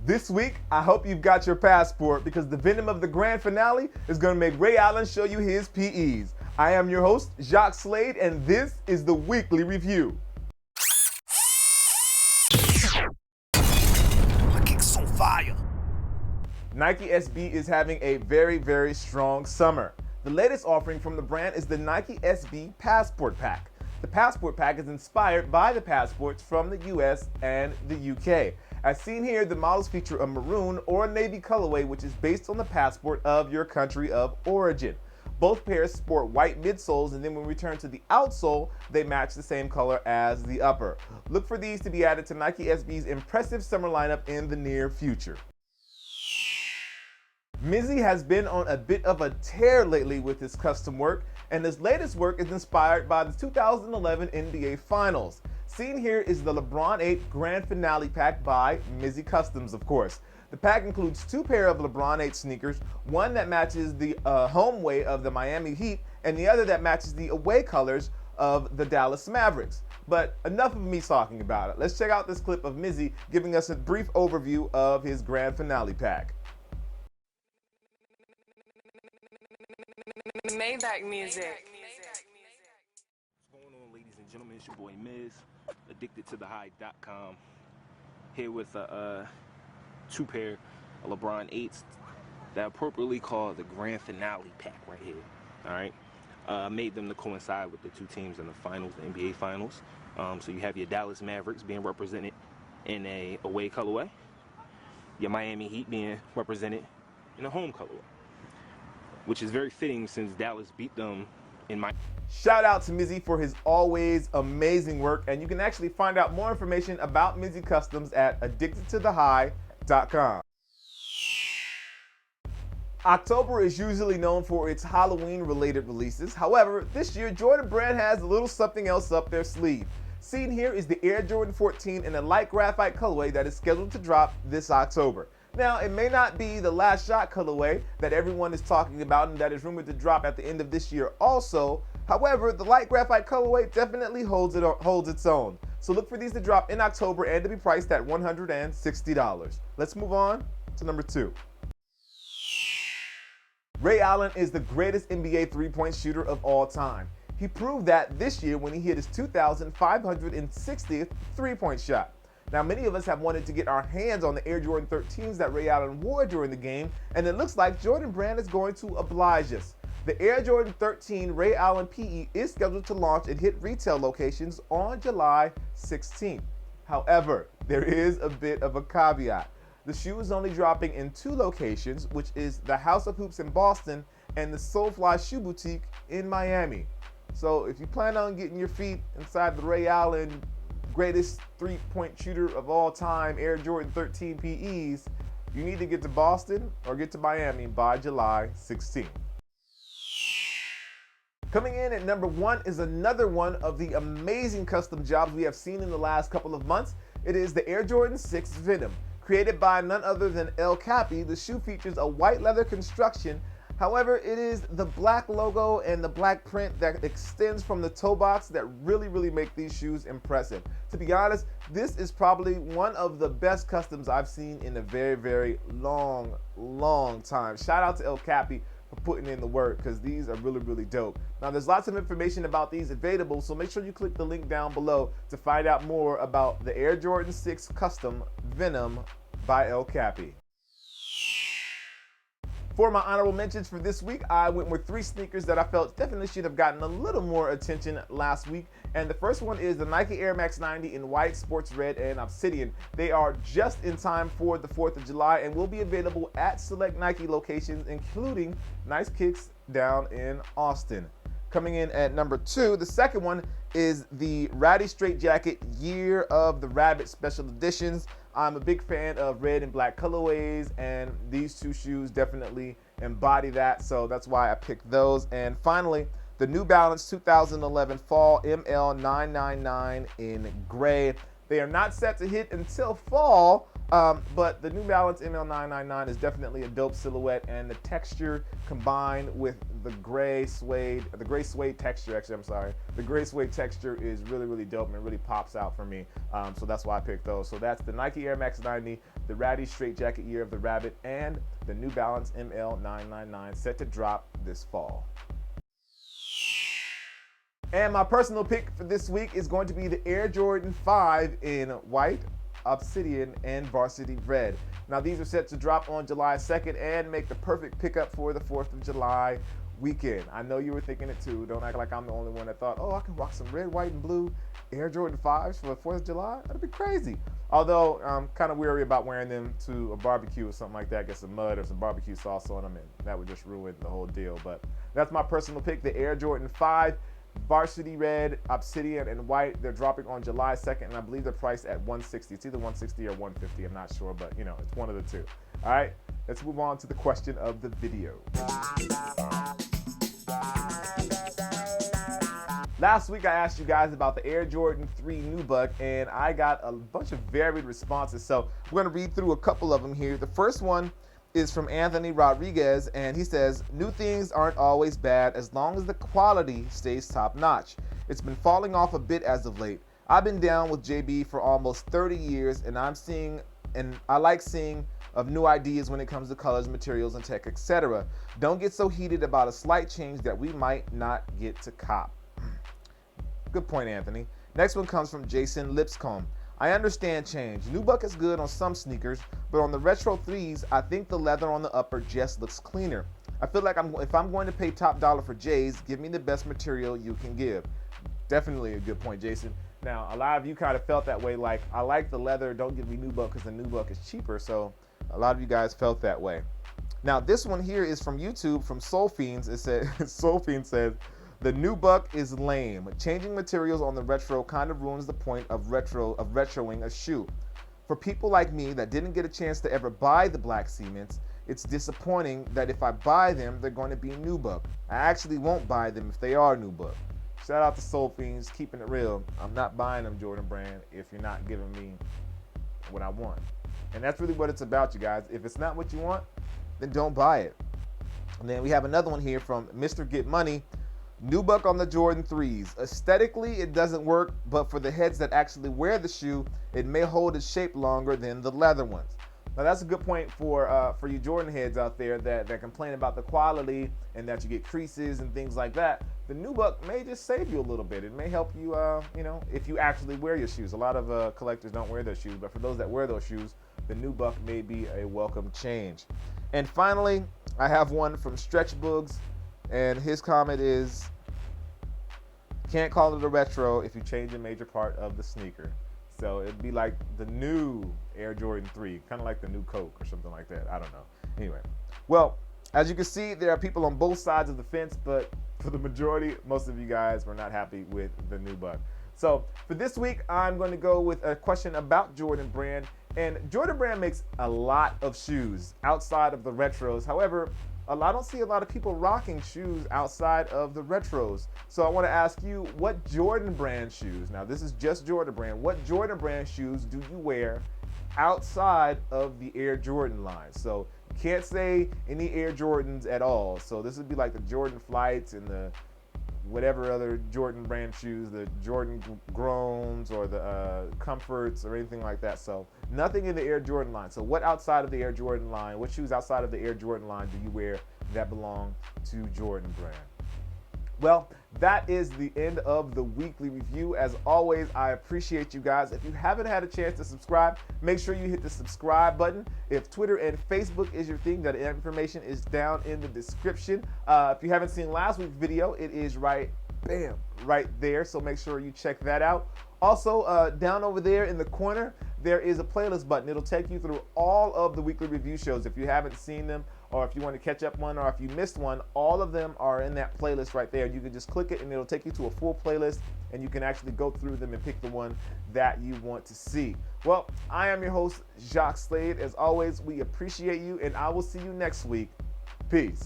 This week, I hope you've got your passport because the Venom of the grand finale is going to make Ray Allen show you his PEs. I am your host, Jacques Slade, and this is the Weekly Review. My kick's on fire. Nike SB is having a very, very strong summer. The latest offering from the brand is the Nike SB Passport Pack. The Passport Pack is inspired by the passports from the US and the UK. As seen here, the models feature a maroon or a navy colorway, which is based on the passport of your country of origin. Both pairs sport white midsoles, and then when we turn to the outsole, they match the same color as the upper. Look for these to be added to Nike SB's impressive summer lineup in the near future. Mizzee has been on a bit of a tear lately with his custom work, and his latest work is inspired by the 2011 NBA Finals. Seen here is the LeBron 8 Grand Finale Pack by Mizzee Customs, of course. The pack includes two pair of LeBron 8 sneakers, one that matches the home way of the Miami Heat, and the other that matches the away colors of the Dallas Mavericks. But enough of me talking about it. Let's check out this clip of Mizzee giving us a brief overview of his Grand Finale Pack. Maybach music. What's going on, ladies and gentlemen? It's your boy Miz, addictedtothehigh.com, here with two pair of LeBron 8s that appropriately called the Grand Finale Pack right here. All right, made them to coincide with the two teams in the finals, the NBA Finals. So you have your Dallas Mavericks being represented in a away colorway, your Miami Heat being represented in a home colorway, which is very fitting since Dallas beat them in my. Shout out to Mizzee for his always amazing work, and you can actually find out more information about Mizzee Customs at addictedtothehigh.com. October is usually known for its Halloween-related releases. However, this year, Jordan Brand has a little something else up their sleeve. Seen here is the Air Jordan 14 in a light graphite colorway that is scheduled to drop this October. Now, it may not be the last shot colorway that everyone is talking about and that is rumored to drop at the end of this year also. However, the light graphite colorway definitely holds its own. So look for these to drop in October and to be priced at $160. Let's move on to number 2. Ray Allen is the greatest NBA three-point shooter of all time. He proved that this year when he hit his 2,560th three-point shot. Now, many of us have wanted to get our hands on the Air Jordan 13s that Ray Allen wore during the game, and it looks like Jordan Brand is going to oblige us. The Air Jordan 13 Ray Allen PE is scheduled to launch and hit retail locations on July 16th. However, there is a bit of a caveat. The shoe is only dropping in 2 locations, which is the House of Hoops in Boston and the Soulfly Shoe Boutique in Miami. So if you plan on getting your feet inside the Ray Allen greatest three-point shooter of all time, Air Jordan 13 PEs, you need to get to Boston or get to Miami by July 16th. Coming in at number 1 is another one of the amazing custom jobs we have seen in the last couple of months. It is the Air Jordan 6 Venom. Created by none other than El Capi, the shoe features a white leather construction. However, it is the black logo and the black print that extends from the toe box that really make these shoes impressive. To be honest, this is probably one of the best customs I've seen in a very long time. Shout out to El Capi for putting in the work because these are really dope. Now, there's lots of information about these available, so make sure you click the link down below to find out more about the Air Jordan 6 Custom Venom by El Capi. For my honorable mentions for this week, I went with 3 sneakers that I felt definitely should have gotten a little more attention last week. And the first one is the Nike Air Max 90 in white, sports red, and Obsidian. They are just in time for the 4th of July and will be available at select Nike locations, including Nice Kicks down in Austin. Coming in at number 2, the second one is the Radii Straight Jacket Year of the Rabbit Special Editions. I'm a big fan of red and black colorways, and these 2 shoes definitely embody that, so that's why I picked those. And finally, the New Balance 2011 Fall ML999 in gray. They are not set to hit until fall, but the New Balance ML999 is definitely a dope silhouette, and the texture combined with the gray suede texture, actually, I'm sorry. The gray suede texture is really, really dope and it really pops out for me. So that's why I picked those. So that's the Nike Air Max 90, the Radii Straight Jacket Year of the Rabbit, and the New Balance ML 999 set to drop this fall. And my personal pick for this week is going to be the Air Jordan 5 in white, Obsidian, and Varsity Red. Now these are set to drop on July 2nd and make the perfect pickup for the 4th of July weekend. I know you were thinking it too. Don't act like I'm the only one that thought, oh, I can rock some red, white, and blue Air Jordan 5s for the 4th of July. That'd be crazy. Although I'm kind of weary about wearing them to a barbecue or something like that, get some mud or some barbecue sauce on them, and that would just ruin the whole deal. But that's my personal pick, the Air Jordan 5. Varsity Red, Obsidian, and white. They're dropping on July 2nd, and I believe they're priced at $160. It's either $160 or $150. I'm not sure, but you know, it's one of the two. All right, let's move on to the question of the video. Last week I asked you guys about the Air Jordan 3 Nubuck, and I got a bunch of varied responses. So we're gonna read through a couple of them here. The first one is from Anthony Rodriguez, and he says, new things aren't always bad as long as the quality stays top notch. It's been falling off a bit as of late. I've been down with JB for almost 30 years, and I like seeing of new ideas when it comes to colors, materials, and tech, etc. Don't get so heated about a slight change that we might not get to cop. Good point, Anthony. Next one comes from Jason Lipscomb. I understand change. Nubuck is good on some sneakers, but on the Retro 3s, I think the leather on the upper just looks cleaner. I feel like if I'm going to pay top dollar for J's, give me the best material you can give. Definitely a good point, Jason. Now, a lot of you kind of felt that way, like, I like the leather, don't give me Nubuck because the Nubuck is cheaper, so a lot of you guys felt that way. Now, this one here is from YouTube, from Soul Fiends. It said, Soul Fiends says, the Nubuck is lame. Changing materials on the Retro kind of ruins the point of retroing a shoe. For people like me that didn't get a chance to ever buy the black cements, it's disappointing that if I buy them, they're going to be Nubuck. I actually won't buy them if they are Nubuck. Shout out to Soul Fiends, keeping it real. I'm not buying them, Jordan Brand, if you're not giving me what I want. And that's really what it's about, you guys. If it's not what you want, then don't buy it. And then we have another one here from Mr. Get Money. Nubuck on the Jordan 3s. Aesthetically, it doesn't work, but for the heads that actually wear the shoe, it may hold its shape longer than the leather ones. Now that's a good point for you Jordan heads out there that complain about the quality and that you get creases and things like that. The Nubuck may just save you a little bit. It may help you, you know, if you actually wear your shoes. A lot of collectors don't wear their shoes, but for those that wear those shoes, the Nubuck may be a welcome change. And finally, I have one from Stretch Boogs. And his comment is, can't call it a retro if you change a major part of the sneaker. So it'd be like the new Air Jordan 3, kind of like the new Coke or something like that. I don't know. Anyway, well, as you can see, there are people on both sides of the fence, but for the majority, most of you guys were not happy with the Nubuck. So for this week, I'm going to go with a question about Jordan Brand. And Jordan Brand makes a lot of shoes outside of the retros. However, I don't see a lot of people rocking shoes outside of the retros. So I want to ask you, what Jordan Brand shoes, now this is just Jordan Brand, what Jordan Brand shoes do you wear outside of the Air Jordan line? So you can't say any Air Jordans at all. So this would be like the Jordan Flights and the whatever other Jordan Brand shoes, the Jordan Groans or the Comforts or anything like that. So nothing in the Air Jordan line. So what outside of the Air Jordan line, what shoes outside of the Air Jordan line do you wear that belong to Jordan Brand? Well, that is the end of the weekly review. As always, I appreciate you guys. If you haven't had a chance to subscribe, make sure you hit the subscribe button. If Twitter and Facebook is your thing, that information is down in the description. If you haven't seen last week's video, it is right there. So make sure you check that out. Also, down over there in the corner, there is a playlist button. It'll take you through all of the weekly review shows. If you haven't seen them, or if you want to catch up one, or if you missed one, all of them are in that playlist right there. You can just click it and it'll take you to a full playlist, and you can actually go through them and pick the one that you want to see. Well, I am your host, Jacques Slade. As always, we appreciate you, and I will see you next week. Peace.